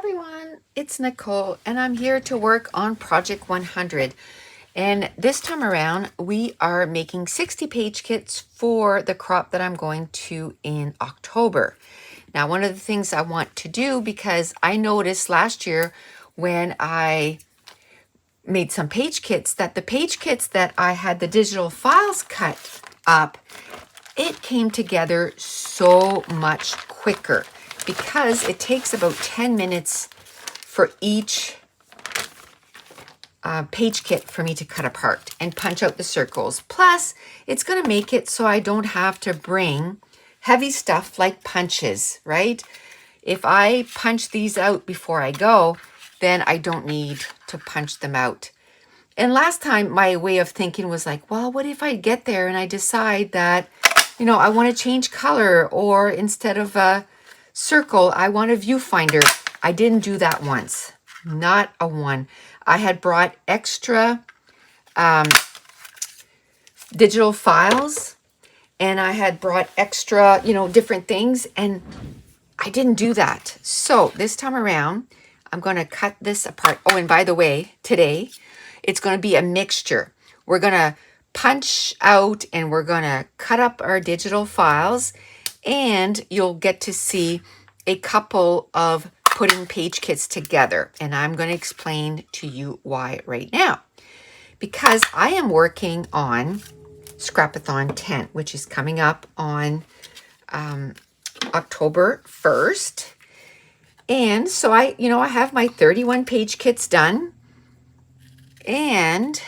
everyone, it's Nicole and I'm here to work on Project 100. And this time around, we are making 60 page kits for the crop that I'm going to in October. Now, one of the things I want to do, because I noticed last year when I made some page kits, that the page kits that I had the digital files cut up, it came together so much quicker because it takes about 10 minutes for each page kit for me to cut apart and punch out the circles. Plus, it's going to make it so I don't have to bring heavy stuff like punches, right? If I punch these out before I go, then I don't need to punch them out. And last time, my way of thinking was like, well, what if I get there and I decide that, I want to change color, or instead of a circle, I want a viewfinder. I didn't do that once. Not a one. I had brought extra digital files, and I had brought extra, different things, and I didn't do that. So this time around, I'm going to cut this apart. Oh, and by the way, today, it's going to be a mixture. We're going to punch out and we're going to cut up our digital files, and you'll get to see a couple of putting page kits together. And I'm going to explain to you why right now. Because I am working on Scrapathon 10, which is coming up on October 1st. And so I have my 31 page kits done, and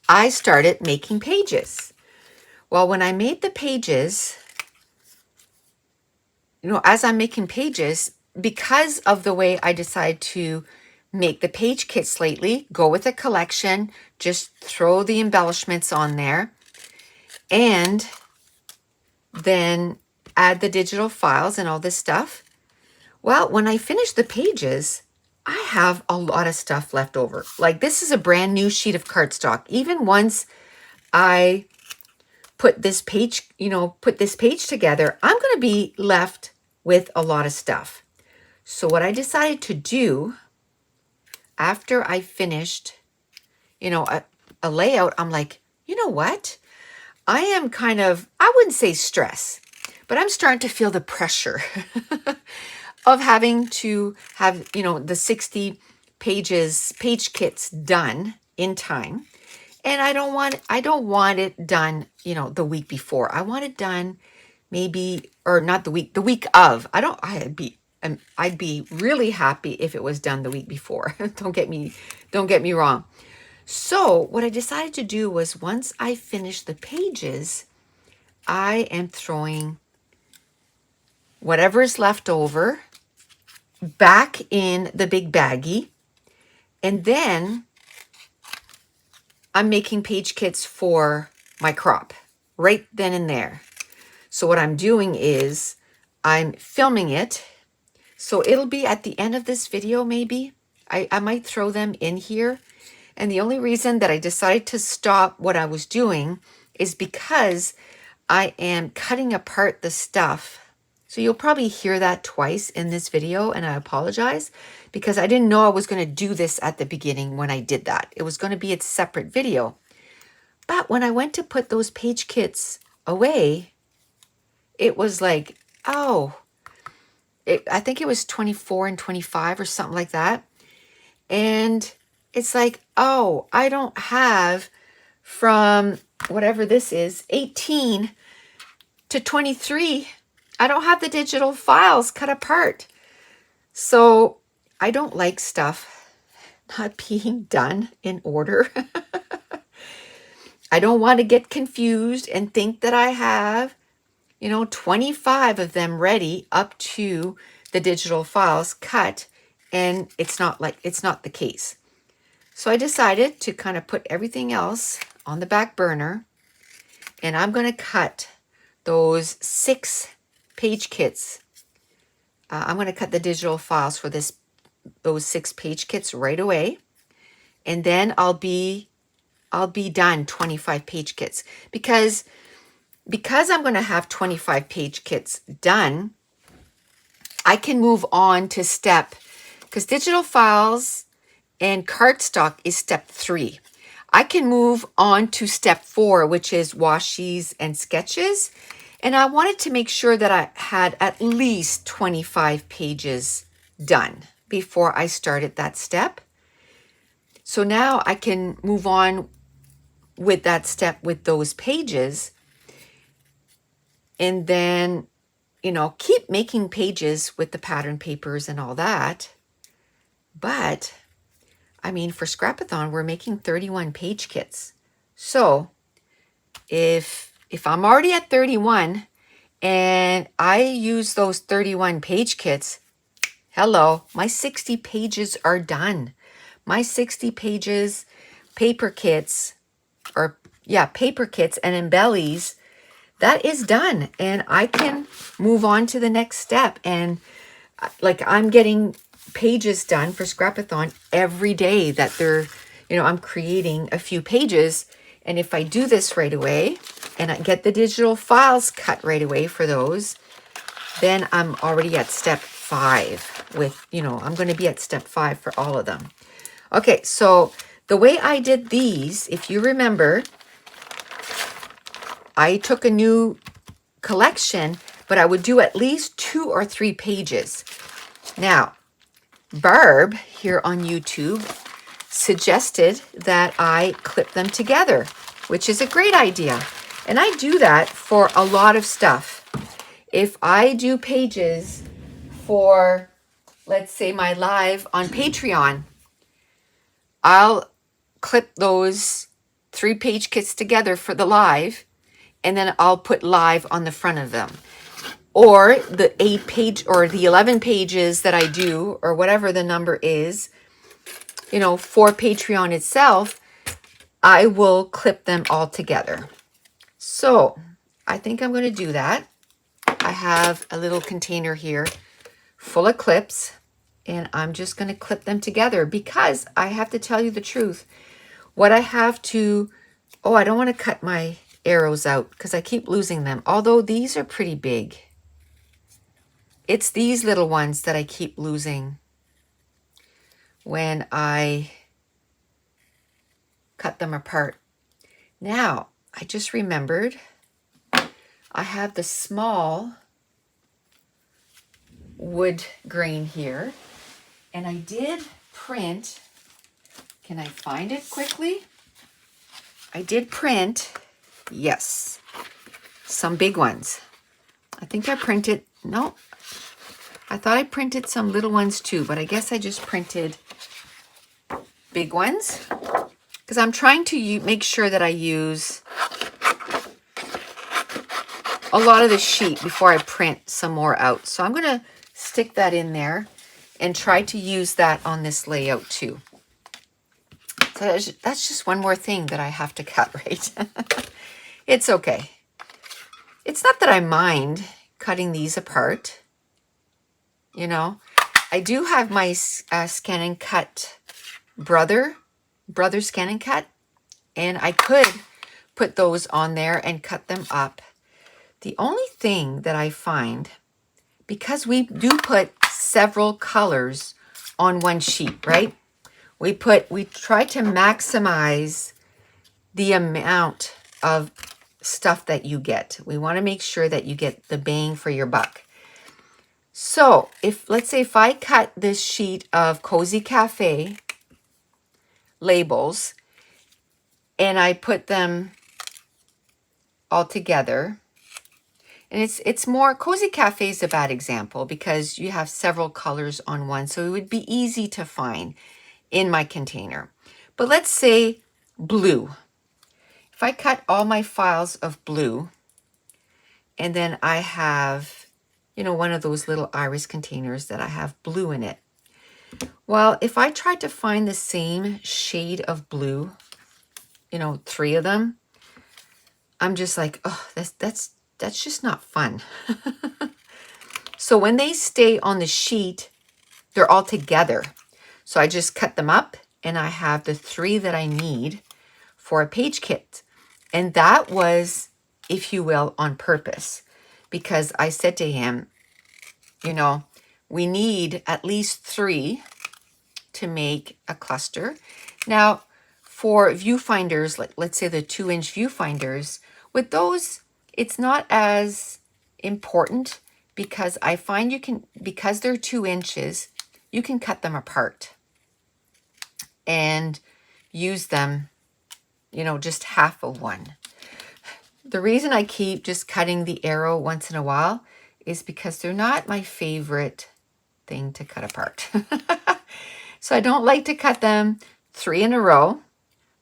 I started making pages. Well, when I made the pages, as I'm making pages, because of the way I decide to make the page kits lately, go with a collection, just throw the embellishments on there, and then add the digital files and all this stuff. Well, when I finish the pages, I have a lot of stuff left over. Like, this is a brand new sheet of cardstock. Even once I put this page together, I'm going to be left with a lot of stuff. So what I decided to do after I finished, a layout, I'm like, you know what? I am kind of, I wouldn't say stress, but I'm starting to feel the pressure of having to have, the 60 page kits done in time. And I don't want it done, the week before. I want it done maybe, or not the week of. I'd be really happy if it was done the week before. Don't get me wrong. So what I decided to do was, once I finish the pages, I am throwing whatever is left over back in the big baggie, and then I'm making page kits for my crop right then and there. So what I'm doing is I'm filming it. So it'll be at the end of this video, maybe. I might throw them in here. And the only reason that I decided to stop what I was doing is because I am cutting apart the stuff. So you'll probably hear that twice in this video, and I apologize because I didn't know I was going to do this at the beginning when I did that. It was going to be a separate video. But when I went to put those page kits away, it was like, I think it was 24 and 25 or something like that. And it's like, I don't have from whatever this is, 18 to 23. I don't have the digital files cut apart. So I don't like stuff not being done in order. I don't want to get confused and think that I have, 25 of them ready up to the digital files cut, and it's not the case. So I decided to kind of put everything else on the back burner, and I'm going to cut those 6 page kits. I'm going to cut the digital files for those 6 page kits right away, and then I'll be done 25 page kits because I'm going to have 25 page kits done. I can move on to step, because digital files and cardstock is step 3. I can move on to step 4, which is washies and sketches. And I wanted to make sure that I had at least 25 pages done before I started that step. So now I can move on with that step with those pages, and then, keep making pages with the pattern papers and all that. But I mean, for Scrapathon, we're making 31 page kits. So if I'm already at 31 and I use those 31 page kits, hello, my 60 pages are done. My 60 pages paper kits, paper kits and embellies, that is done. And I can move on to the next step. And like, I'm getting pages done for Scrapathon every day that I'm creating a few pages. And if I do this right away and I get the digital files cut right away for those, then I'm already at step 5 with, I'm going to be at step 5 for all of them. Okay, so the way I did these, if you remember, I took a new collection, but I would do at least 2 or 3 pages. Now, Barb here on YouTube suggested that I clip them together, which is a great idea. And I do that for a lot of stuff. If I do pages for, let's say, my live on Patreon, I'll clip those 3-page kits together for the live, and then I'll put live on the front of them. Or the 8-page or the 11 pages that I do, or whatever the number is, for Patreon itself, I will clip them all together. So I think I'm going to do that. I have a little container here full of clips, and I'm just going to clip them together because I have to tell you the truth. What I have to, I don't want to cut my arrows out because I keep losing them. Although these are pretty big. It's these little ones that I keep losing when I cut them apart. Now, I just remembered I have the small wood grain here, and I did print, can I find it quickly? I did print, yes, some big ones. I think I printed, no, I thought I printed some little ones too, but I guess I just printed big ones because I'm trying to make sure that I use a lot of the sheet before I print some more out. So I'm going to stick that in there and try to use that on this layout too. So that's just one more thing that I have to cut, right? It's okay. It's not that I mind cutting these apart. I do have my Scan and Cut brother Scan and Cut, and I could put those on there and cut them up. The only thing that I find, because we do put several colors on one sheet, right? We try to maximize the amount of stuff that you get. We want to make sure that you get the bang for your buck. So let's say if I cut this sheet of Cozy Cafe labels and I put them all together, and it's more, Cozy Cafe is a bad example because you have several colors on one, so it would be easy to find in my container. But let's say blue. If I cut all my files of blue, and then I have, one of those little iris containers that I have blue in it. Well, if I tried to find the same shade of blue, 3 of them, I'm just like, oh, that's just not fun. So when they stay on the sheet, they're all together. So I just cut them up and I have the 3 that I need for a page kit. And that was, if you will, on purpose, because I said to him, we need at least 3 to make a cluster. Now, for viewfinders, like let's say the 2-inch viewfinders, with those, it's not as important because I find you can, because they're 2 inches, you can cut them apart and use them, you know, just half of one. The reason I keep just cutting the arrow once in a while is because they're not my favorite thing to cut apart. So I don't like to cut them 3 in a row.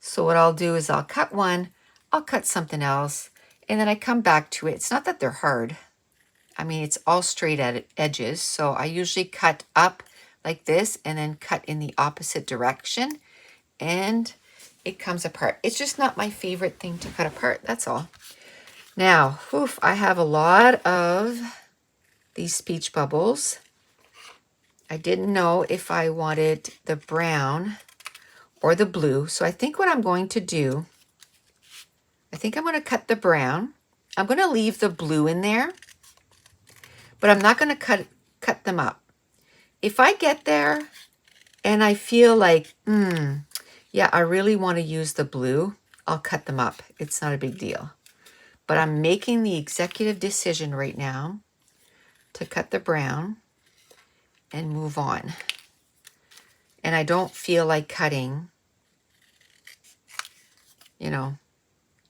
So what I'll do is I'll cut one, I'll cut something else, and then I come back to it. It's not that they're hard. I mean, it's all straight edges. So I usually cut up like this and then cut in the opposite direction, and it comes apart. It's just not my favorite thing to cut apart, that's all. Now, I have a lot of these speech bubbles. I didn't know if I wanted the brown or the blue. So I think what I'm going to do, I think I'm going to cut the brown. I'm going to leave the blue in there, but I'm not going to cut them up. If I get there and I feel like, yeah, I really want to use the blue, I'll cut them up. It's not a big deal. But I'm making the executive decision right now to cut the brown and move on. And I don't feel like cutting, you know,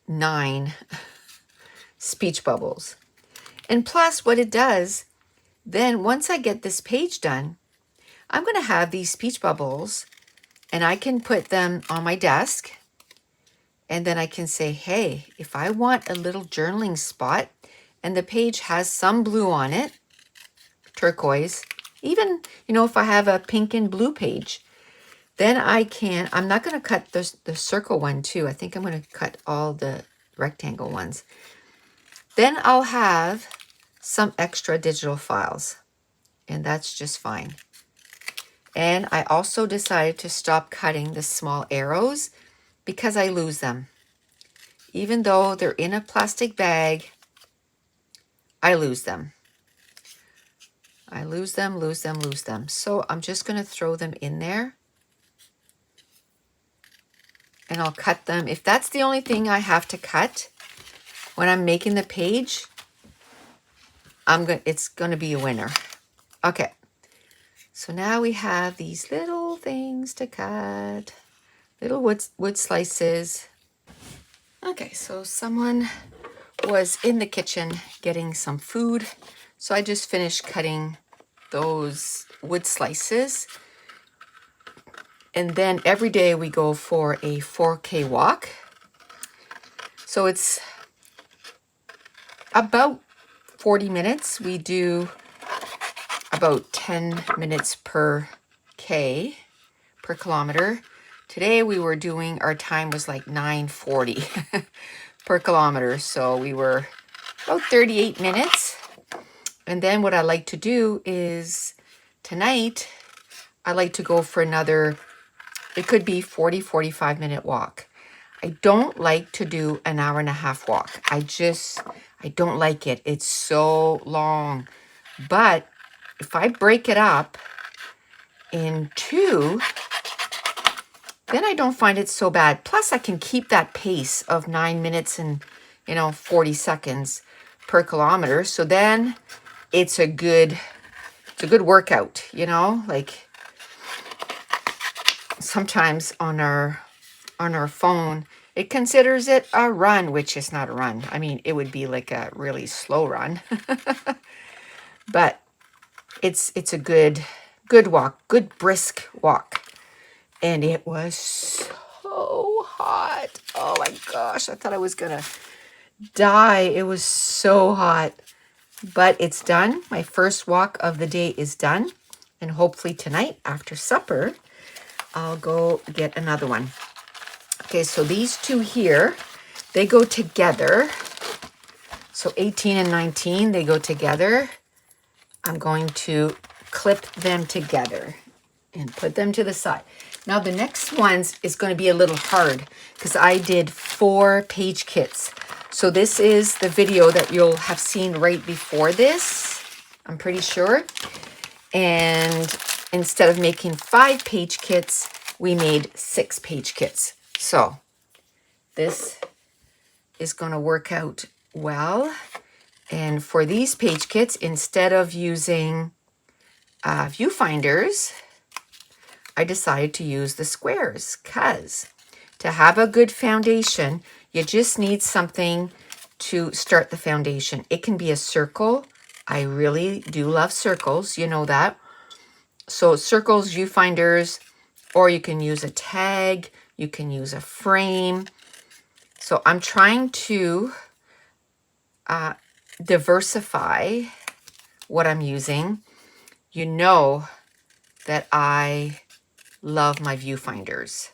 9 speech bubbles. And plus what it does, then once I get this page done, I'm going to have these speech bubbles and I can put them on my desk. And then I can say, hey, if I want a little journaling spot and the page has some blue on it, turquoise, even, you know, if I have a pink and blue page, then I'm not going to cut the circle one too. I think I'm going to cut all the rectangle ones. Then I'll have some extra digital files, and that's just fine. And I also decided to stop cutting the small arrows because I lose them. Even though they're in a plastic bag, I lose them. I lose them. So I'm just going to throw them in there. And I'll cut them. If that's the only thing I have to cut when I'm making the page, it's going to be a winner. Okay. So now we have these little things to cut. Little wood slices. Okay, so someone was in the kitchen getting some food. So I just finished cutting those wood slices. And then every day we go for a 4K walk. So it's about 40 minutes. We do about 10 minutes per kilometer. Today we were doing, our time was like 9:40 per kilometer. So we were about 38 minutes. And then what I like to do is tonight, I like to go for another, it could be 45 minute walk. I don't like to do an hour and a half walk. I don't like it. It's so long. But if I break it up in 2, then I don't find it so bad. Plus I can keep that pace of 9 minutes and, 40 seconds per kilometer. So then it's a good workout, like sometimes on our phone, it considers it a run, which is not a run. I mean, it would be like a really slow run, but it's a good walk, good brisk walk. And it was so hot. Oh my gosh, I thought I was gonna die. It was so hot. But it's done. My first walk of the day is done. And hopefully tonight after supper, I'll go get another one. Okay, so these 2 here, they go together. So 18 and 19, they go together. I'm going to clip them together and put them to the side. Now the next ones is going to be a little hard because I did 4 page kits. So this is the video that you'll have seen right before this, I'm pretty sure. And instead of making 5-page kits, we made 6-page kits. So this is going to work out well. And for these page kits, instead of using viewfinders, I decided to use the squares, because to have a good foundation, you just need something to start the foundation. It can be a circle. I really do love circles, you know that. So circles, viewfinders, or you can use a tag, you can use a frame. So I'm trying to diversify what I'm using. You know that I love my viewfinders.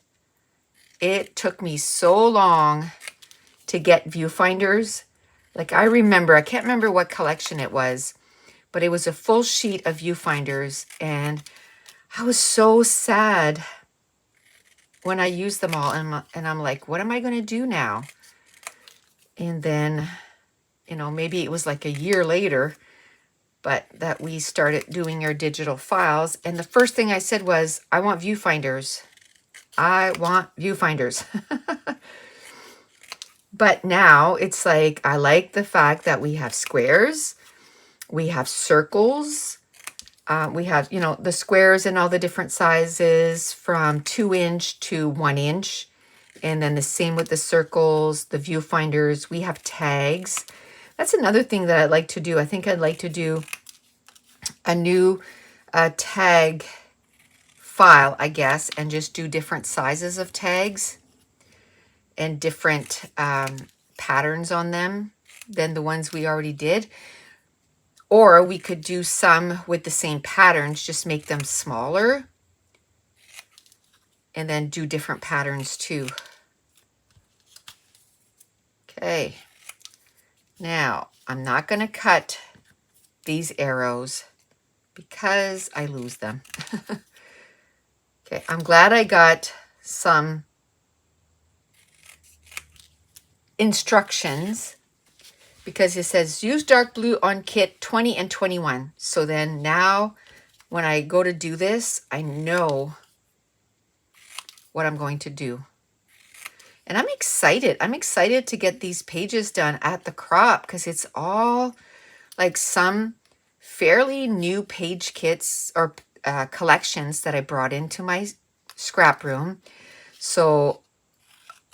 It took me so long to get viewfinders. Like I can't remember what collection it was, but it was a full sheet of viewfinders, and I was so sad when I used them all, and I'm like, what am I going to do now? And then, maybe it was like a year later, but that we started doing our digital files, and the first thing I said was, I want viewfinders. I want viewfinders. But now it's like, I like the fact that we have squares, we have circles, we have, the squares in all the different sizes from 2-inch to 1-inch. And then the same with the circles, the viewfinders. We have tags. That's another thing that I'd like to do. I think I'd like to do a new tag file, I guess, and just do different sizes of tags and different patterns on them than the ones we already did. Or we could do some with the same patterns, just make them smaller, and then do different patterns too. Okay, now I'm not going to cut these arrows because I lose them. Okay, I'm glad I got some instructions, because it says use dark blue on kit 20 and 21. So then now when I go to do this, I know what I'm going to do. And I'm excited. I'm excited to get these pages done at the crop, because it's all like some fairly new page kits or collections that I brought into my scrap room. So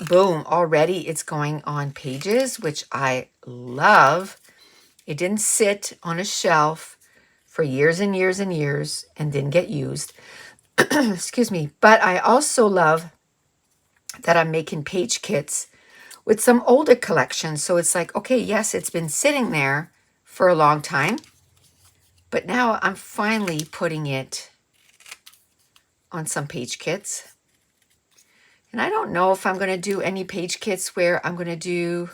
boom, already it's going on pages, which I love. It didn't sit on a shelf for years and years and years and didn't get used. Excuse me. But I also love that I'm making page kits with some older collections. So it's like, okay, yes, it's been sitting there for a long time, but now I'm finally putting it on some page kits. And I don't know if I'm going to do any page kits where I'm going to do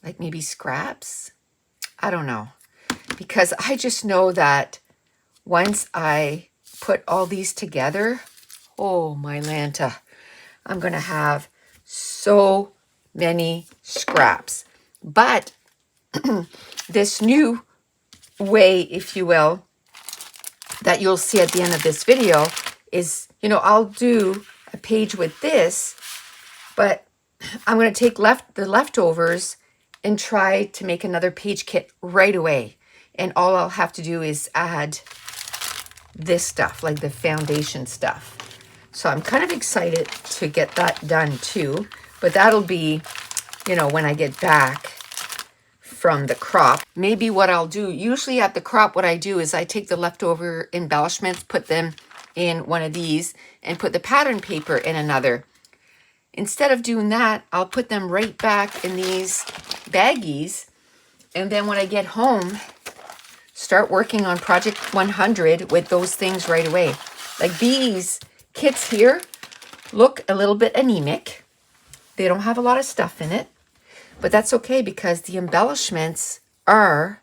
like maybe scraps. I don't know, because I just know that once I put all these together, oh my Lanta, I'm going to have so many scraps. But this new way, if you will, that you'll see at the end of this video is, I'll do a page with this, but I'm going to take the leftovers and try to make another page kit right away. And all I'll have to do is add this stuff, like the foundation stuff. So I'm kind of excited to get that done too. But that'll be, when I get back from the crop. Maybe what I'll do, usually at the crop, what I do is I take the leftover embellishments, put them in one of these, and put the pattern paper in another. Instead of doing that, I'll put them right back in these baggies. And then when I get home, start working on Project 100 with those things right away. Like these kits here look a little bit anemic. They don't have a lot of stuff in it, but that's okay because the embellishments are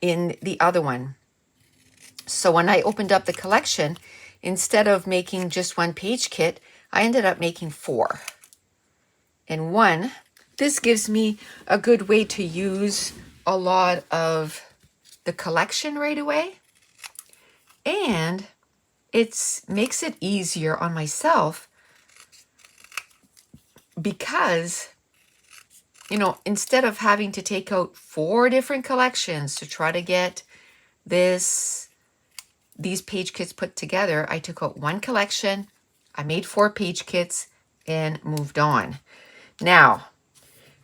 in the other one. So when I opened up the collection, instead of making just one page kit, I ended up making 4. And one, this gives me a good way to use a lot of the collection right away, and it makes it easier on myself because, instead of having to take out 4 different collections to try to get these page kits put together, I took out 1 collection, I made 4 page kits, and moved on. Now,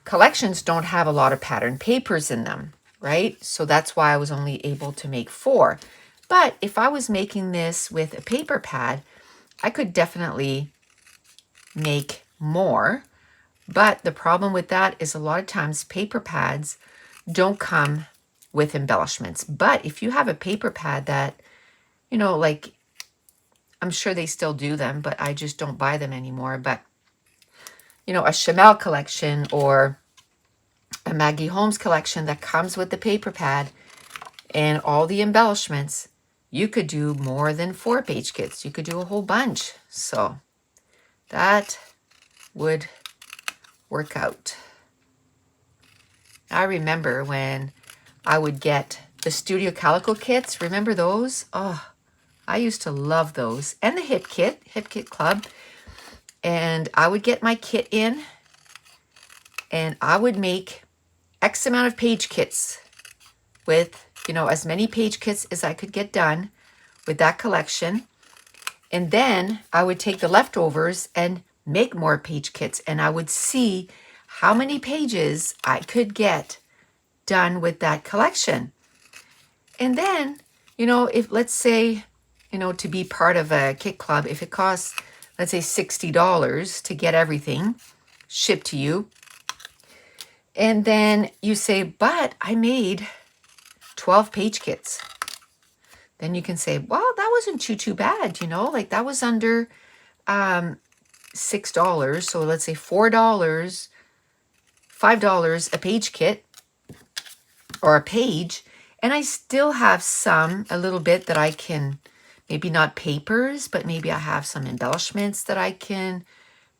collections don't have a lot of pattern papers in them, right? So that's why I was only able to make 4. But if I was making this with a paper pad, I could definitely make more. But the problem with that is a lot of times paper pads don't come with embellishments. But if you have a paper pad that, like, I'm sure they still do them, but I just don't buy them anymore. But, a Chamel collection or a Maggie Holmes collection that comes with the paper pad and all the embellishments, you could do more than 4 page kits. You could do a whole bunch. So that would work out. I remember when I would get the Studio Calico kits. Remember those? Oh, I used to love those. And the Hip Kit Club. And I would get my kit in and I would make X amount of page kits with, as many page kits as I could get done with that collection. And then I would take the leftovers and make more page kits, and I would see how many pages I could get done with that collection. And then, if let's say, to be part of a kit club, if it costs, let's say $60 to get everything shipped to you, and then you say, but I made 12 page kits. Then you can say, well, that wasn't too bad, like that was under $6. So let's say $4, $5 a page kit or a page. And I still have a little bit that I can, maybe not papers, but maybe I have some embellishments that I can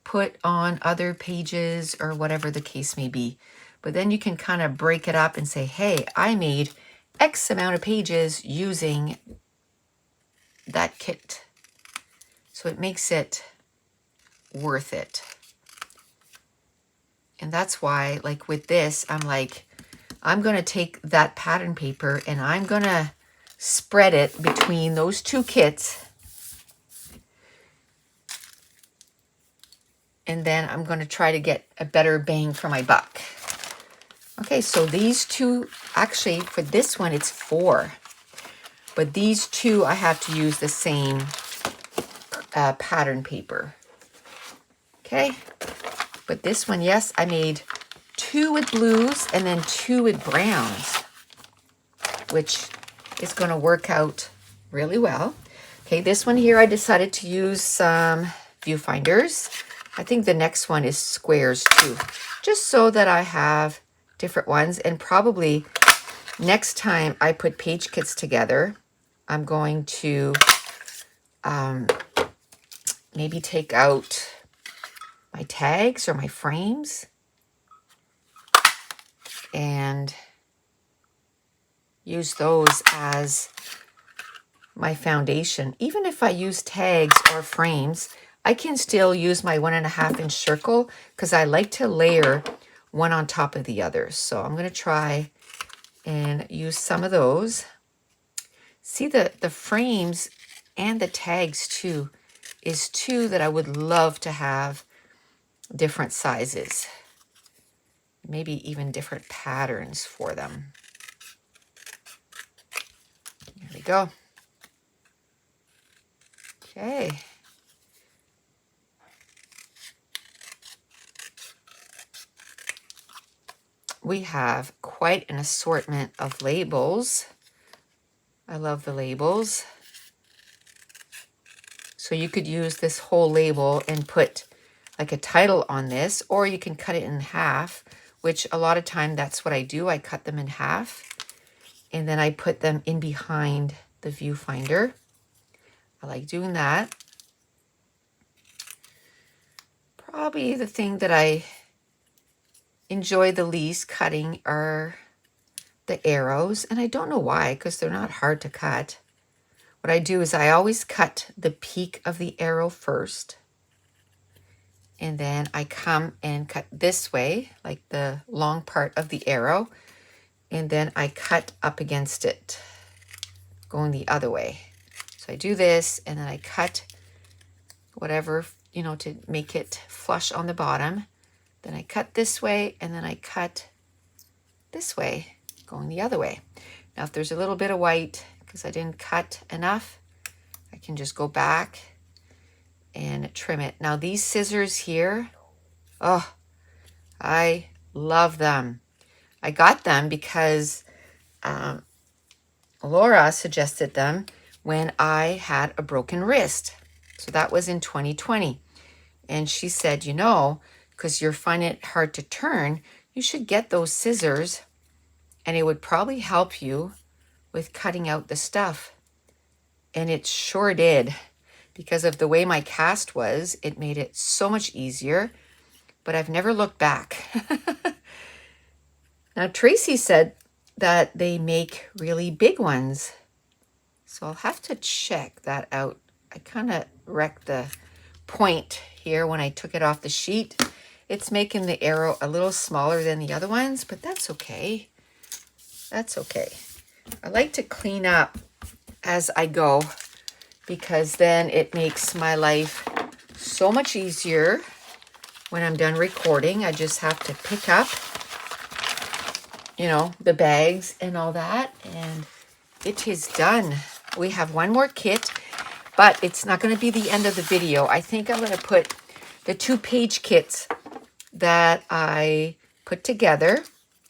put on other pages or whatever the case may be. But then you can kind of break it up and say, hey, I made X amount of pages using that kit. So it makes it worth it. And that's why, like with this, I'm like, I'm going to take that pattern paper and I'm going to spread it between those 2 kits. And then I'm going to try to get a better bang for my buck. Okay, so these 2, actually for this one, it's 4. But these 2, I have to use the same pattern paper. Okay, but this one, yes, I made 2 with blues and then 2 with browns, which is going to work out really well. Okay, this one here, I decided to use some viewfinders. I think the next one is squares too, just so that I have different ones. And probably next time I put page kits together, I'm going to maybe take out my tags or my frames and use those as my foundation. Even if I use tags or frames, I can still use my 1.5 inch circle because I like to layer one on top of the other. So I'm going to try and use some of those. See, the frames and the tags too is 2 that I would love to have different sizes, maybe even different patterns for them. There we go. Okay. We have quite an assortment of labels. I love the labels. So you could use this whole label and put like a title on this, or you can cut it in half, which a lot of time that's what I do. I cut them in half and then I put them in behind the viewfinder. I like doing that. Probably the thing that I enjoy the least cutting are the arrows, and I don't know why, because they're not hard to cut. What I do is I always cut the peak of the arrow first, and then I come and cut this way, like the long part of the arrow, and then I cut up against it, going the other way. So I do this, and then I cut whatever, you know, to make it flush on the bottom. Then I cut this way, and then I cut this way, going the other way. Now, if there's a little bit of white, because I didn't cut enough, I can just go back and trim it. Now, these scissors here, oh, I love them. I got them because Laura suggested them when I had a broken wrist. So that was in 2020. And she said, you know, because you're finding it hard to turn, you should get those scissors, and it would probably help you with cutting out the stuff. And it sure did. Because of the way my cast was, it made it so much easier, but I've never looked back. Now, Tracy said that they make really big ones, so I'll have to check that out. I kind of wrecked the point here when I took it off the sheet. It's making the arrow a little smaller than the other ones, but that's okay. That's okay. I like to clean up as I go, because then it makes my life so much easier when I'm done recording. I just have to pick up, you know, the bags and all that, and it is done. We have one more kit, but it's not going to be the end of the video. I think I'm going to put the 2-page kits that I put together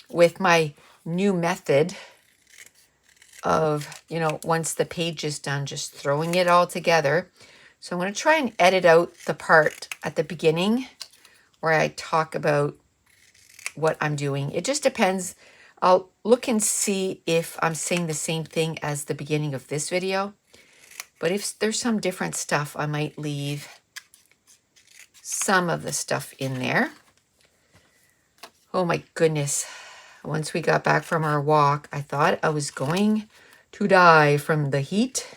with my new method of, you know, once the page is done, just throwing it all together. So I'm going to try and edit out the part at the beginning where I talk about what I'm doing. It just depends. I'll look and see if I'm saying the same thing as the beginning of this video. But if there's some different stuff, I might leave some of the stuff in there. Oh my goodness. Once we got back from our walk, I thought I was going to die from the heat.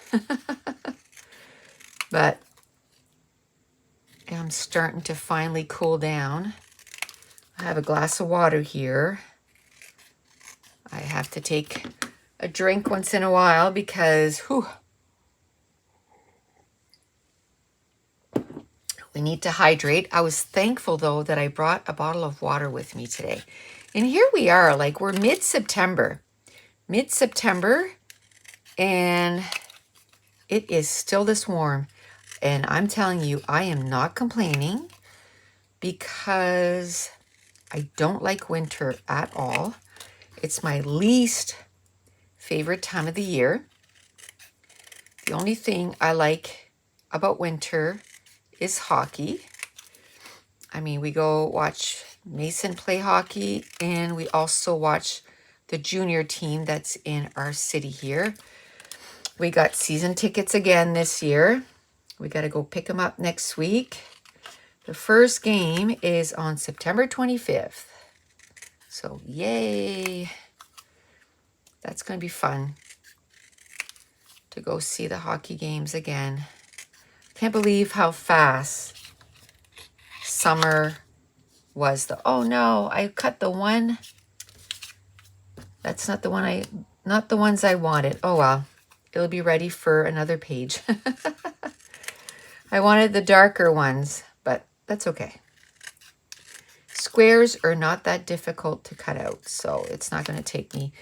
But I'm starting to finally cool down. I have a glass of water here. I have to take a drink once in a while because, we need to hydrate. I was thankful, though, that I brought a bottle of water with me today. And here we are, like we're mid-September. Mid-September, and it is still this warm. And I'm telling you, I am not complaining because I don't like winter at all. It's my least favorite time of the year. The only thing I like about winter is hockey. I mean, we go watch Mason play hockey, and we also watch the junior team that's in our city here. We got season tickets again this year. We got to go pick them up next week. The first game is on September 25th. So, yay. That's going to be fun to go see the hockey games again. Can't believe how fast summer was. Oh no, I cut the one. That's not the one not the ones I wanted. Oh well, it'll be ready for another page. I wanted the darker ones, but that's okay. Squares are not that difficult to cut out, so it's not going to take me.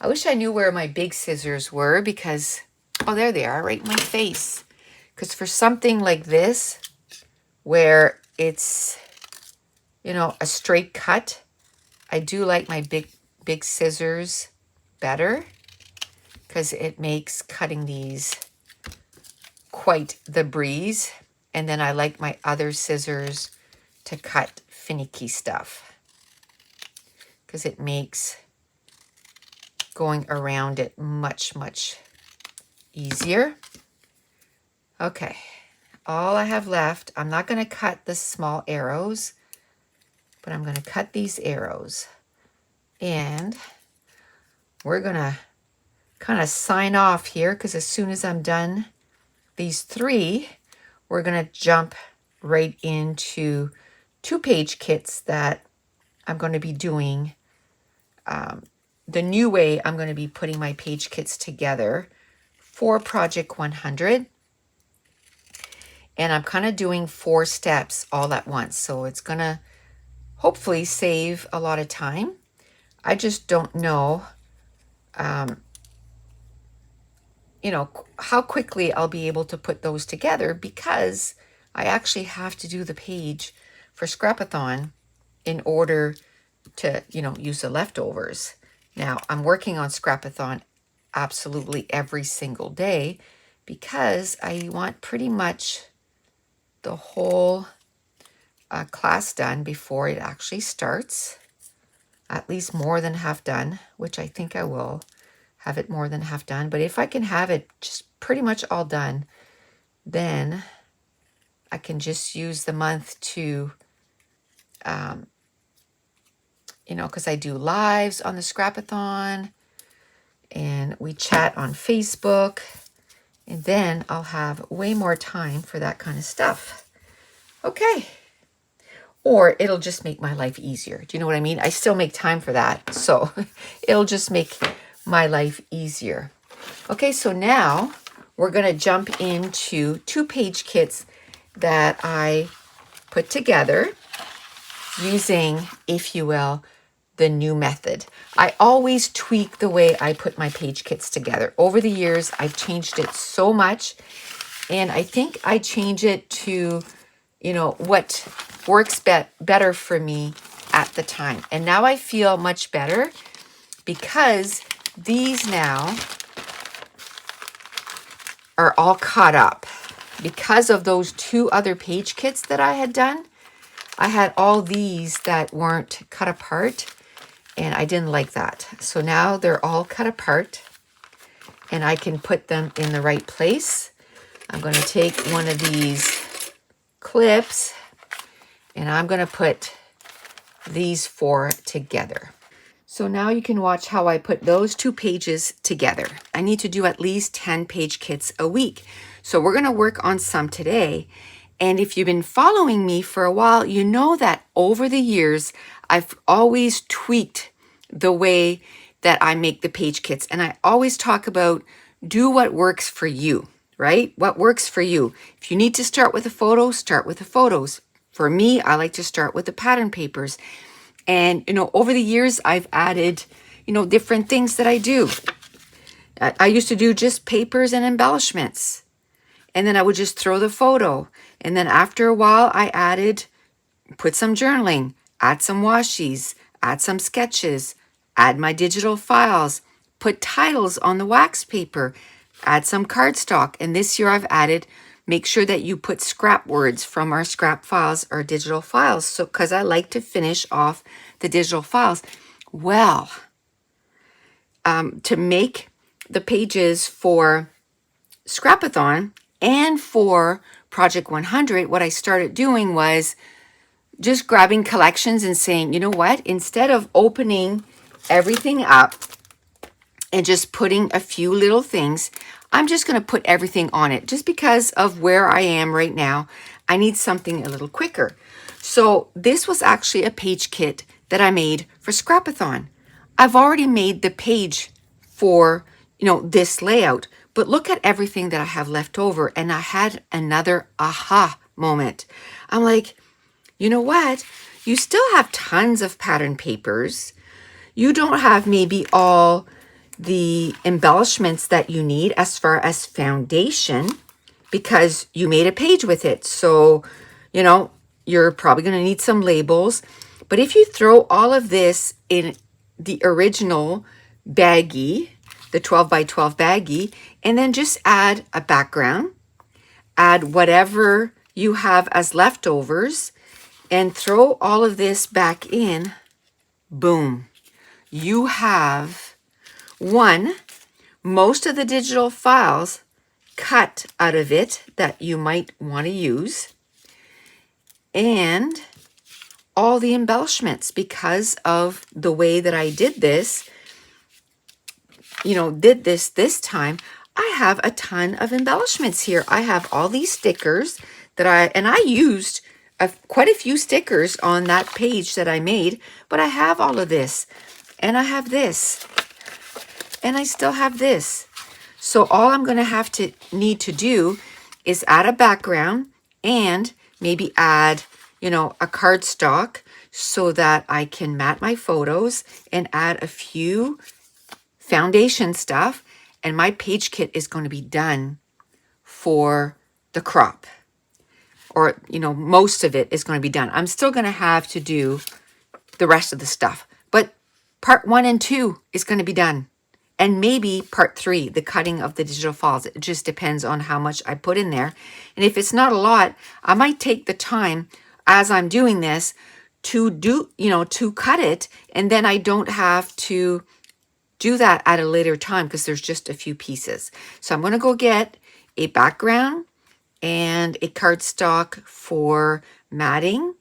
I wish I knew where my big scissors were because, oh, there they are, right in my face. Because for something like this, where it's, you know, a straight cut, I do like my big scissors better because it makes cutting these quite the breeze. And then I like my other scissors to cut finicky stuff because it makes going around it much, much easier. Okay, all I have left, I'm not going to cut the small arrows, but I'm going to cut these arrows. And we're gonna kind of sign off here because as soon as I'm done these 3, we're gonna jump right into 2-page kits that I'm going to be doing the new way I'm going to be putting my page kits together for Project 100. And I'm kind of doing 4 steps all at once. So it's going to hopefully save a lot of time. I just don't know, how quickly I'll be able to put those together because I actually have to do the page for Scrapathon in order to, use the leftovers. Now, I'm working on Scrapathon absolutely every single day because I want pretty much the whole class done before it actually starts. At least more than half done, which I think I will have it more than half done. But if I can have it just pretty much all done, then I can just use the month to, because I do lives on the Scrapathon and we chat on Facebook. And then I'll have way more time for that kind of stuff. Okay. Or it'll just make my life easier. Do you know what I mean? I still make time for that. So it'll just make my life easier. Okay, so now we're going to jump into 2-page kits that I put together using, if you will, the new method. I always tweak the way I put my page kits together. Over the years, I've changed it so much. And I think I change it to, what works better for me at the time. And now I feel much better because these now are all caught up. Because of those 2 other page kits that I had done, I had all these that weren't cut apart and I didn't like that. So now they're all cut apart and I can put them in the right place. I'm going to take one of these clips and I'm going to put these 4 together. So now you can watch how I put those 2 pages together. I need to do at least 10 page kits a week. So we're going to work on some today. And if you've been following me for a while, you know that over the years, I've always tweaked the way that I make the page kits. And I always talk about do what works for you, right? What works for you. If you need to start with a photo, start with the photos. For me, I like to start with the pattern papers. And, over the years, I've added, different things that I do. I used to do just papers and embellishments. And then I would just throw the photo. And then after a while, I put some journaling, add some washies, add some sketches, add my digital files, put titles on the wax paper, add some cardstock. And this year I've added, make sure that you put scrap words from our scrap files or digital files. So, because I like to finish off the digital files. Well, to make the pages for Scrapathon and for Project 100, what I started doing was just grabbing collections and saying, you know what, instead of opening everything up and just putting a few little things, I'm just going to put everything on it. Just because of where I am right now, I need something a little quicker. So this was actually a page kit that I made for Scrapathon. I've already made the page for, this layout, but look at everything that I have left over. And I had another aha moment. I'm like, you know what? You still have tons of pattern papers. You don't have maybe all the embellishments that you need as far as foundation because you made a page with it. So, you're probably going to need some labels. But if you throw all of this in the original baggie, the 12 by 12 baggie, and then just add a background, add whatever you have as leftovers, and throw all of this back in, boom. You have most of the digital files cut out of it that you might want to use, and all the embellishments. Because of the way that I did this, did this time, I have a ton of embellishments here. I have all these stickers that I used quite a few stickers on that page that I made, but I have all of this, and I have this, and I still have this. So all I'm going to need to do is add a background and maybe add, a cardstock so that I can mat my photos and add a few foundation stuff, and my page kit is going to be done for the crop. Or, most of it is going to be done. I'm still going to have to do the rest of the stuff, but part 1 and 2 is going to be done. And maybe part 3, the cutting of the digital files. It just depends on how much I put in there. And if it's not a lot, I might take the time as I'm doing this to to cut it. And then I don't have to do that at a later time because there's just a few pieces. So I'm going to go get a background and a cardstock for matting,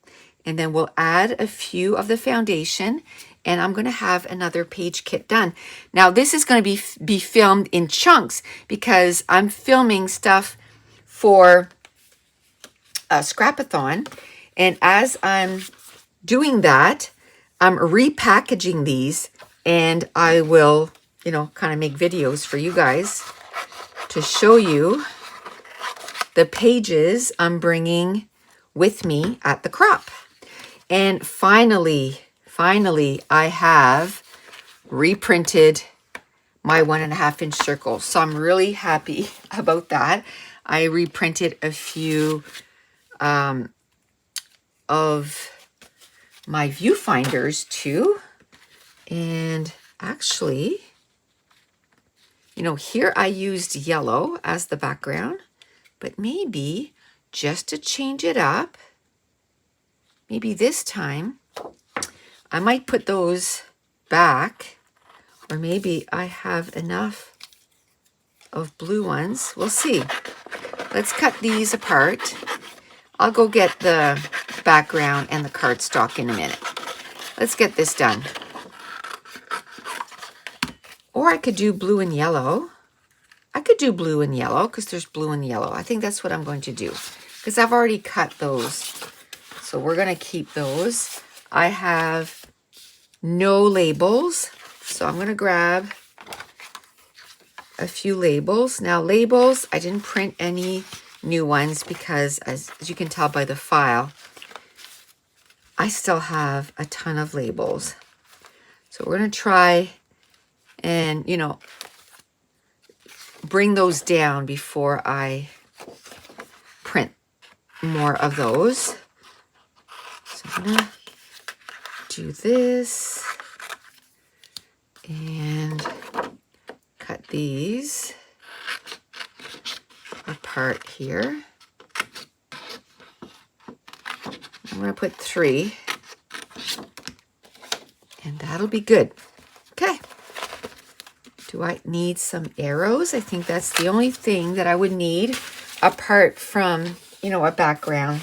and then we'll add a few of the foundation, and I'm going to have another page kit done. Now this is going to be filmed in chunks because I'm filming stuff for a Scrapathon, and as I'm doing that, I'm repackaging these, and I will, kind of make videos for you guys to show you the pages I'm bringing with me at the crop. And finally, I have reprinted my 1.5 inch circles. So I'm really happy about that. I reprinted a few of my viewfinders too. And actually, here I used yellow as the background, but maybe just to change it up, maybe this time I might put those back, or maybe I have enough of blue ones. We'll see. Let's cut these apart. I'll go get the background and the cardstock in a minute. Let's get this done. Or I could do blue and yellow. I could do blue and yellow because there's blue and yellow. I think that's what I'm going to do because I've already cut those. So we're going to keep those. I have no labels, so I'm going to grab a few labels. Now labels, I didn't print any new ones because as you can tell by the file, I still have a ton of labels. So we're going to try and, bring those down before I print more of those. So I'm going to do this and cut these apart here. I'm going to put 3, and that'll be good. Okay. Do I need some arrows? I think that's the only thing that I would need apart from, a background.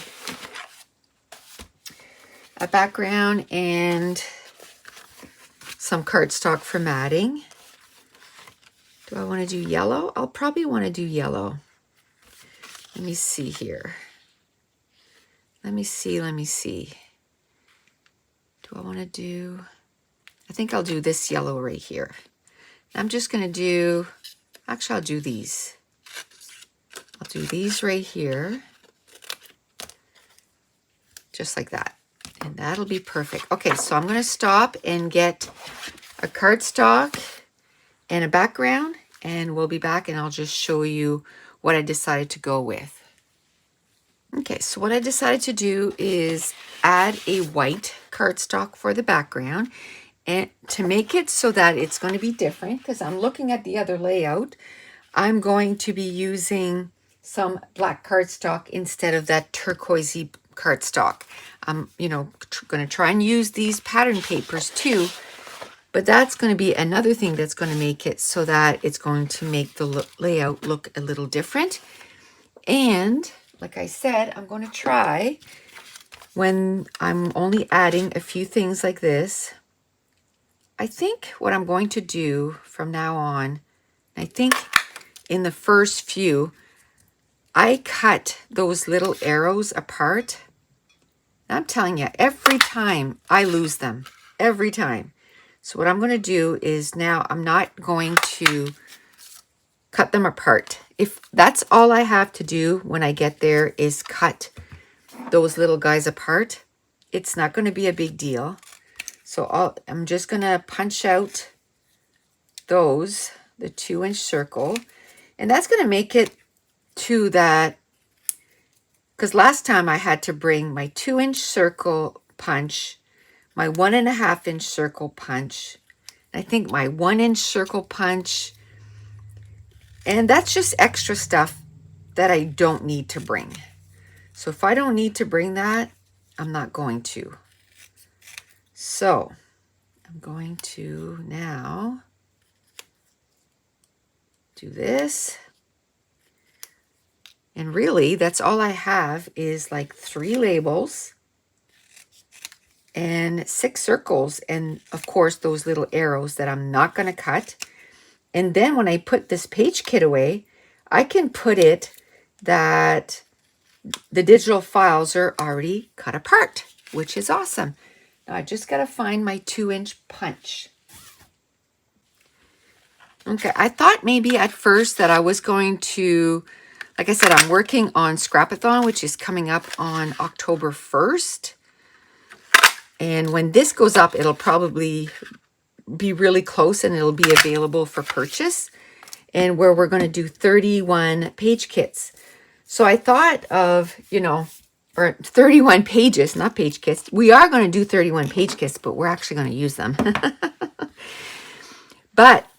A background and some cardstock for matting. Do I want to do yellow? I'll probably want to do yellow. Let me see here. Let me see. Do I want to do... I think I'll do this yellow right here. I'm just going to do... Actually, I'll do these. I'll do these right here. Just like that. And that'll be perfect. Okay, so I'm going to stop and get a cardstock and a background, and we'll be back and I'll just show you what I decided to go with. Okay, so what I decided to do is add a white cardstock for the background, and to make it so that it's going to be different, because I'm looking at the other layout, I'm going to be using some black cardstock instead of that turquoisey cardstock. I'm, going to try and use these pattern papers too, but that's going to be another thing that's going to make it so that it's going to make the layout look a little different. And like I said, I'm going to try, when I'm only adding a few things like this, I think what I'm going to do from now on, I think in the first few, I cut those little arrows apart. I'm telling you, every time I lose them, every time. So what I'm going to do is now I'm not going to cut them apart. If that's all I have to do when I get there is cut those little guys apart, it's not going to be a big deal. So I'm just going to punch out those, the 2-inch circle, and that's going to make it to that, because last time I had to bring my 2-inch circle punch, my 1.5-inch circle punch, I think my 1-inch circle punch, and that's just extra stuff that I don't need to bring. So if I don't need to bring that, I'm not going to. So I'm going to now do this. And really, that's all I have is like 3 labels and 6 circles. And of course, those little arrows that I'm not going to cut. And then when I put this page kit away, I can put it that the digital files are already cut apart, which is awesome. Now I just got to find my 2-inch punch. Okay, I thought maybe at first that I was going to, like I said, I'm working on Scrap-a-thon, which is coming up on October 1st. And when this goes up, it'll probably be really close and it'll be available for purchase. And where we're going to do 31 page kits. So I thought of, or 31 pages, not page kits. We are going to do 31 page kits, but we're actually going to use them. But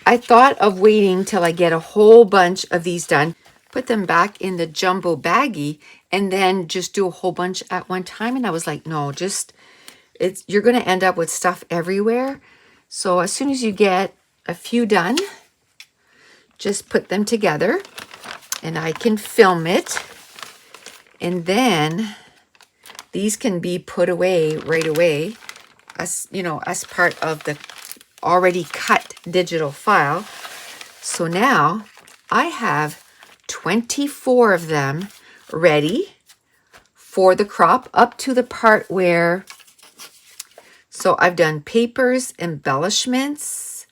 I thought of waiting till I get a whole bunch of these done, put them back in the jumbo baggie, and then just do a whole bunch at one time. And I was like, no, you're going to end up with stuff everywhere. So as soon as you get a few done, just put them together and I can film it. And then these can be put away right away as part of the already cut digital file. So now I have 24 of them ready for the crop up to the part where, so I've done papers, embellishments,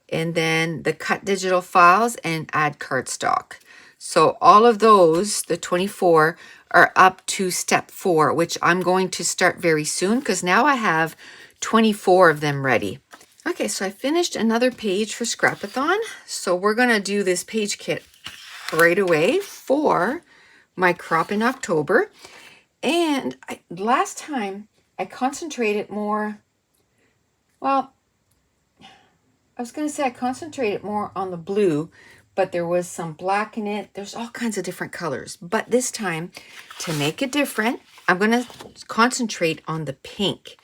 and then the cut digital files and add cardstock. So all of those, the 24, are up to step 4, which I'm going to start very soon because now I have 24 of them ready. Okay, so I finished another page for Scrap-a-thon. So we're going to do this page kit right away for my crop in October. And last time I concentrated more, well, I was going to say I concentrated more on the blue, but there was some black in it. There's all kinds of different colors. But this time, to make it different, I'm going to concentrate on the pink.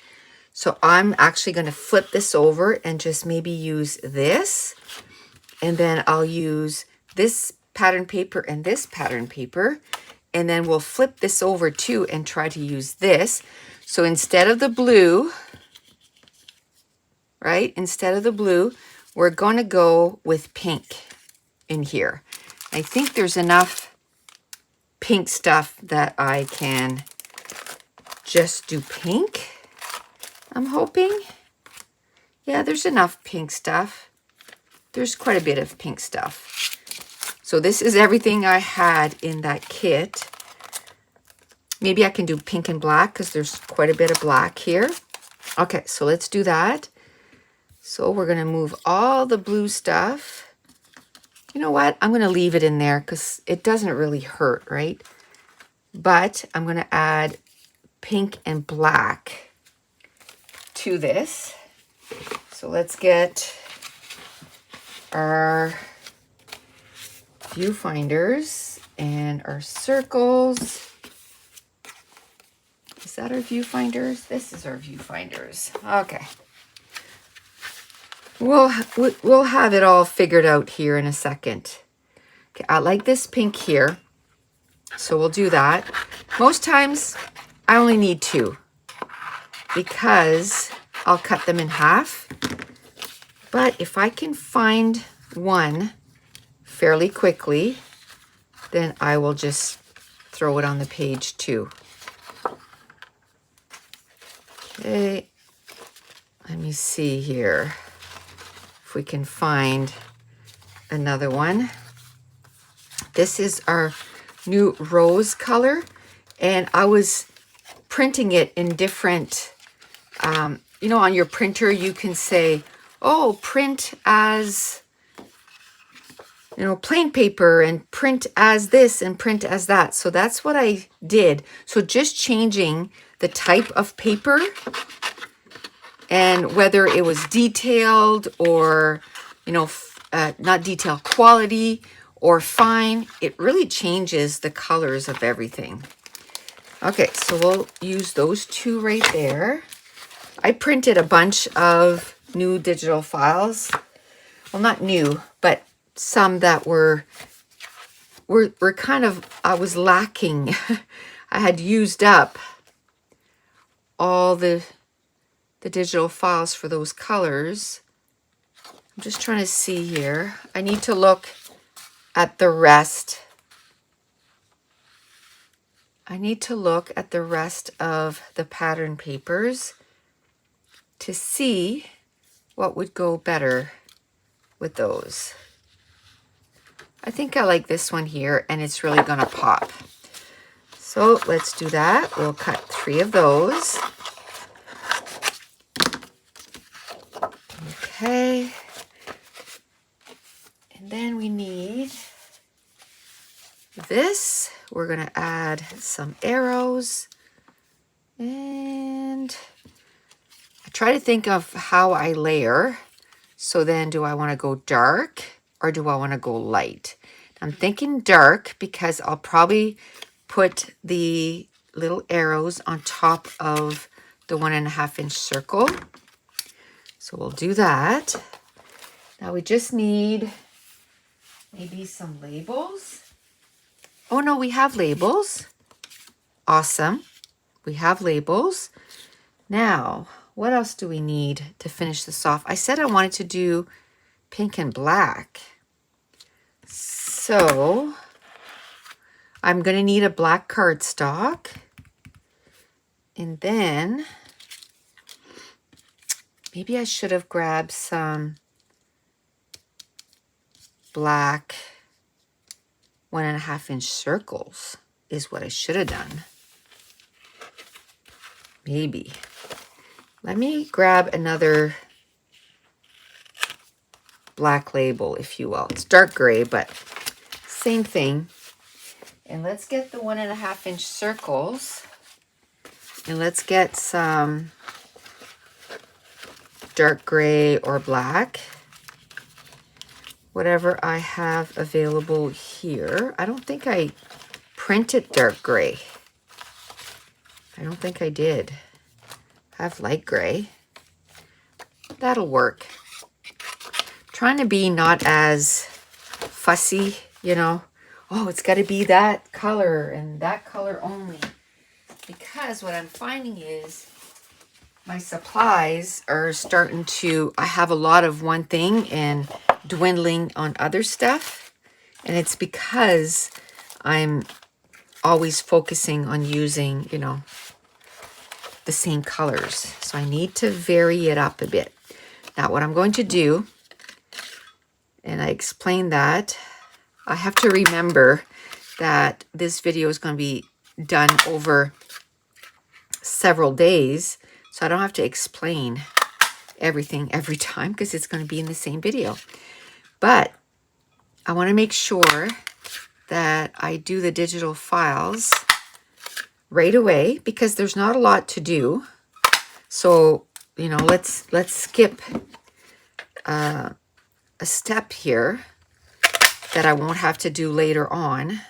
So I'm actually going to flip this over and just maybe use this. And then I'll use this pattern paper and this pattern paper. And then we'll flip this over too and try to use this. So instead of the blue, right? Instead of the blue, we're going to go with pink in here. I think there's enough pink stuff that I can just do pink. I'm hoping. Yeah, there's enough pink stuff. There's quite a bit of pink stuff. So this is everything I had in that kit. Maybe I can do pink and black because there's quite a bit of black here. Okay, so let's do that. So we're going to move all the blue stuff. You know what? I'm going to leave it in there because it doesn't really hurt, right? But I'm going to add pink and black to this. So let's get our viewfinders and our circles. Is that our viewfinders? This is our viewfinders. Okay. We'll have it all figured out here in a second. Okay, I like this pink here, so we'll do that. Most times I only need 2 because I'll cut them in half. But if I can find one fairly quickly, then I will just throw it on the page too. Okay, let me see here if we can find another one. This is our new rose color, and I was printing it in different, you know, on your printer you can say, oh, print as, you know, plain paper, and print as this and print as that. So that's what I did. So just changing the type of paper and whether it was detailed or, you know, not detailed, quality or fine, it really changes the colors of everything. Okay, so we'll use those two right there. I printed a bunch of new digital files. Well, not new, but some that were kind of, I was lacking. I had used up all the digital files for those colors. I'm just trying to see here. I need to look at the rest. I need to look at the rest of the pattern papers to see what would go better with those. I think I like this one here, and it's really gonna pop. So let's do that. We'll cut 3 of those. Okay. And then we need this. We're gonna add some arrows, and I try to think of how I layer. So then, do I want to go dark or do I want to go light? I'm thinking dark because I'll probably put the little arrows on top of the 1.5 inch circle. So we'll do that. Now we just need maybe some labels. Oh no, we have labels. Awesome. We have labels. Now, what else do we need to finish this off? I said I wanted to do pink and black. So I'm going to need a black cardstock. And then maybe I should have grabbed some black 1.5 inch circles is what I should have done. Maybe. Let me grab another black label, if you will. It's dark gray, but same thing. And let's get the 1.5 inch circles. And let's get some dark gray or black. Whatever I have available here. I don't think I printed dark gray. I don't think I did. I have light gray. That'll work. Trying to be not as fussy, you know. Oh, it's got to be that color and that color only. Because what I'm finding is my supplies are starting to, I have a lot of one thing and dwindling on other stuff. And it's because I'm always focusing on using, you know, the same colors. So I need to vary it up a bit. Now what I'm going to do, and I explained that, I have to remember that this video is going to be done over several days, so I don't have to explain everything every time because it's going to be in the same video. But I want to make sure that I do the digital files right away because there's not a lot to do. So, you know, let's skip a step here that I won't have to do later on.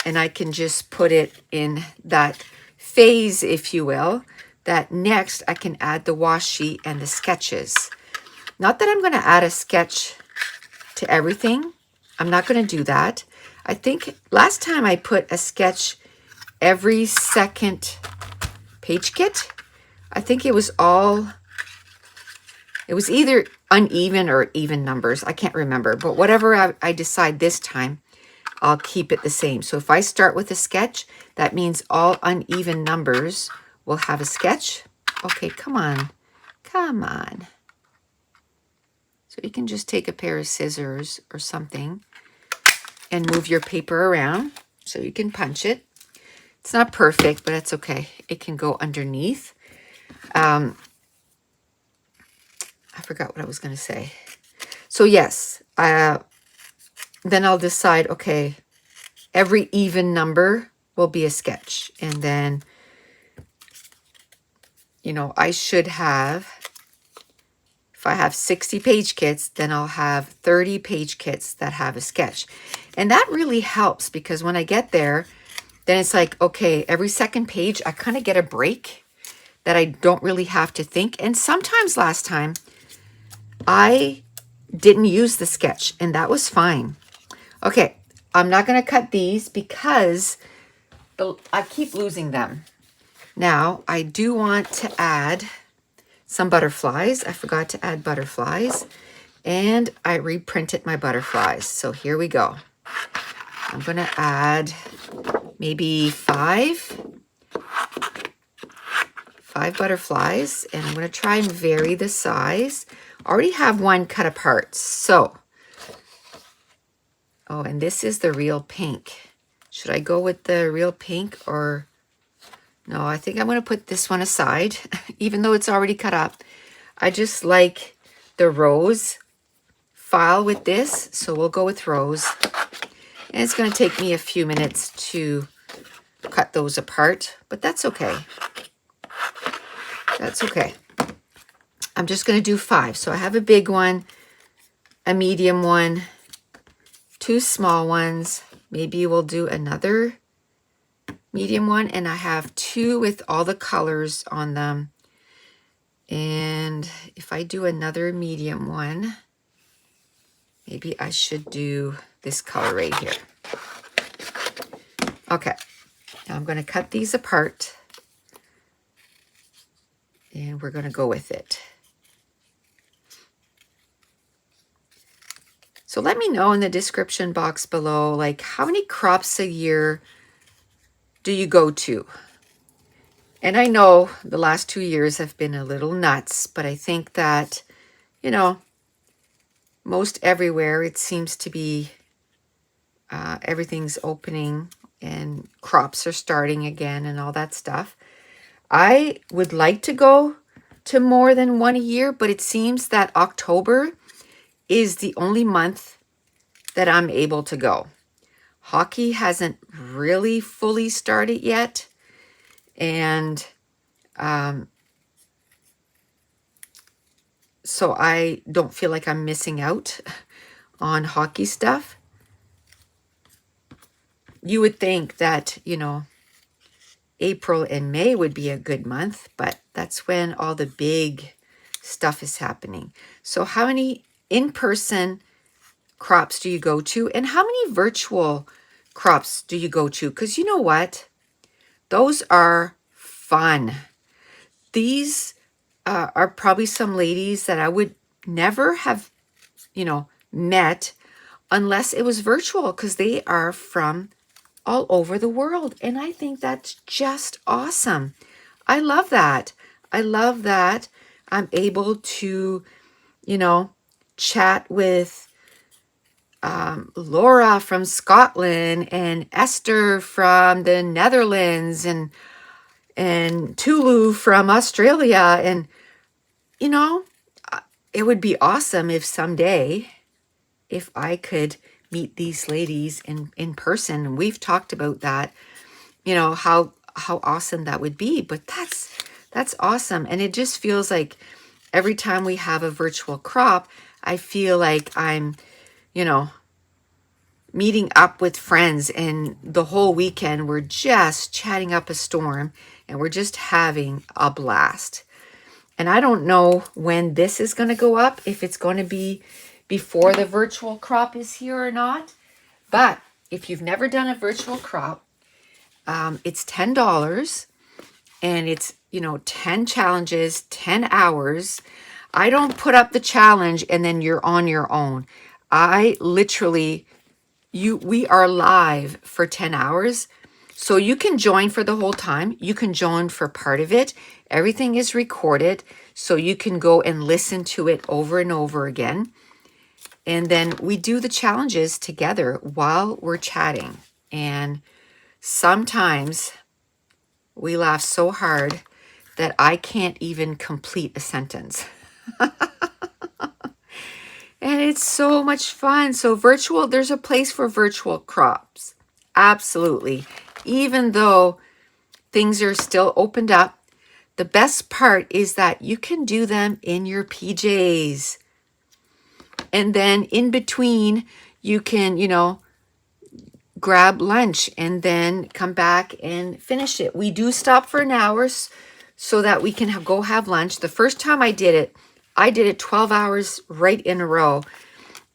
And I can just put it in that phase, if you will, that next I can add the washi and the sketches. Not that I'm going to add a sketch to everything. I'm not going to do that. I think last time I put a sketch every second page kit. I think it was either uneven or even numbers. I can't remember, but whatever I decide this time, I'll keep it the same. So if I start with a sketch, that means all uneven numbers will have a sketch. Okay, come on. Come on. So you can just take a pair of scissors or something and move your paper around so you can punch it. It's not perfect, but it's okay. It can go underneath. I forgot what I was going to say. So yes, then I'll decide, okay, every even number will be a sketch. And then, I should have, if I have 60 page kits, then I'll have 30 page kits that have a sketch. And that really helps because when I get there, then it's like, okay, every second page, I kind of get a break that I don't really have to think. And sometimes last time, I didn't use the sketch and that was fine. Okay, I'm not going to cut these because I keep losing them. Now, I do want to add some butterflies. I forgot to add butterflies and I reprinted my butterflies. So here we go. I'm going to add maybe five butterflies, and I'm going to try and vary the size. I already have one cut apart. So, oh, and this is the real pink. Should I go with the real pink or no? I think I'm going to put this one aside, even though it's already cut up. I just like the rose file with this, so we'll go with rose. And it's going to take me a few minutes to cut those apart, but that's okay. That's okay. I'm just going to do 5. So I have a big one, a medium one, 2 small ones. Maybe we'll do another medium one. And I have 2 with all the colors on them. And if I do another medium one, maybe I should do this color right here. Okay. Now I'm going to cut these apart. And we're going to go with it. So let me know in the description box below, like how many crops a year do you go to? And I know the last 2 years have been a little nuts, but I think that, most everywhere it seems to be everything's opening and crops are starting again and all that stuff. I would like to go to more than one a year, but it seems that October is the only month that I'm able to go. Hockey hasn't really fully started yet. And so I don't feel like I'm missing out on hockey stuff. You would think that, April and May would be a good month, but that's when all the big stuff is happening. So how many in-person crops do you go to? And how many virtual crops do you go to? Because you know what? Those are fun. These are probably some ladies that I would never have, met unless it was virtual because they are from all over the world. And I think that's just awesome. I love that. I love that I'm able to, chat with Laura from Scotland and Esther from the Netherlands and Tulu from Australia. And, it would be awesome if someday, if I could meet these ladies in person. We've talked about that, how awesome that would be. But that's awesome. And it just feels like every time we have a virtual crop, I feel like I'm, meeting up with friends, and the whole weekend we're just chatting up a storm and we're just having a blast. And I don't know when this is going to go up, if it's going to be before the virtual crop is here or not. But if you've never done a virtual crop, it's $10 and it's 10 challenges, 10 hours. I don't put up the challenge and then you're on your own. I literally, we are live for 10 hours. So you can join for the whole time. You can join for part of it. Everything is recorded, so you can go and listen to it over and over again. And then we do the challenges together while we're chatting. And sometimes we laugh so hard that I can't even complete a sentence. And it's so much fun. So virtual, there's a place for virtual crops. Absolutely. Even though things are still opened up, the best part is that you can do them in your PJs. And then in between, you can, grab lunch and then come back and finish it. We do stop for an hour so that we can go have lunch. The first time I did it 12 hours right in a row.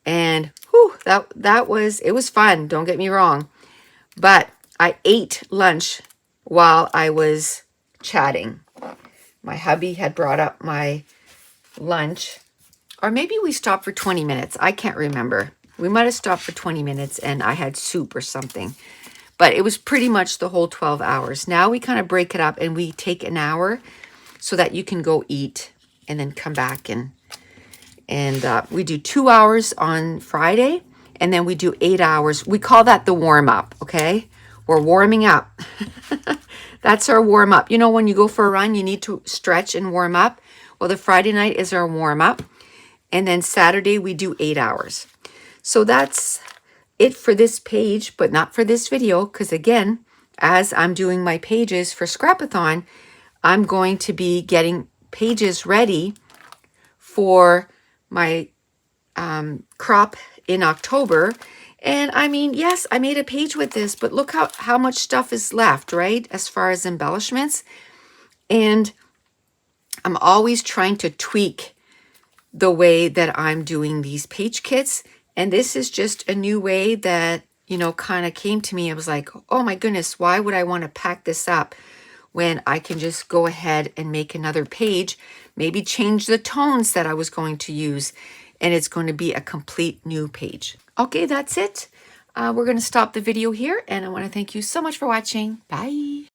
And whew, it was fun. Don't get me wrong. But I ate lunch while I was chatting. My hubby had brought up my lunch, or maybe we stopped for 20 minutes. I can't remember. We might have stopped for 20 minutes and I had soup or something. But it was pretty much the whole 12 hours. Now we kind of break it up and we take an hour so that you can go eat and then come back. And we do 2 hours on Friday and then we do 8 hours. We call that the warm up, okay? We're warming up. That's our warm up. When you go for a run, you need to stretch and warm up. Well, the Friday night is our warm up. And then Saturday, we do 8 hours. So that's it for this page, but not for this video. Because again, as I'm doing my pages for Scrapathon, I'm going to be getting pages ready for my crop in October. And I mean, yes, I made a page with this, but look how much stuff is left, right? As far as embellishments. And I'm always trying to tweak the way that I'm doing these page kits. And this is just a new way that, kind of came to me. I was like, oh my goodness, why would I want to pack this up when I can just go ahead and make another page, maybe change the tones that I was going to use, and it's going to be a complete new page. Okay, that's it. We're going to stop the video here, and I want to thank you so much for watching. Bye.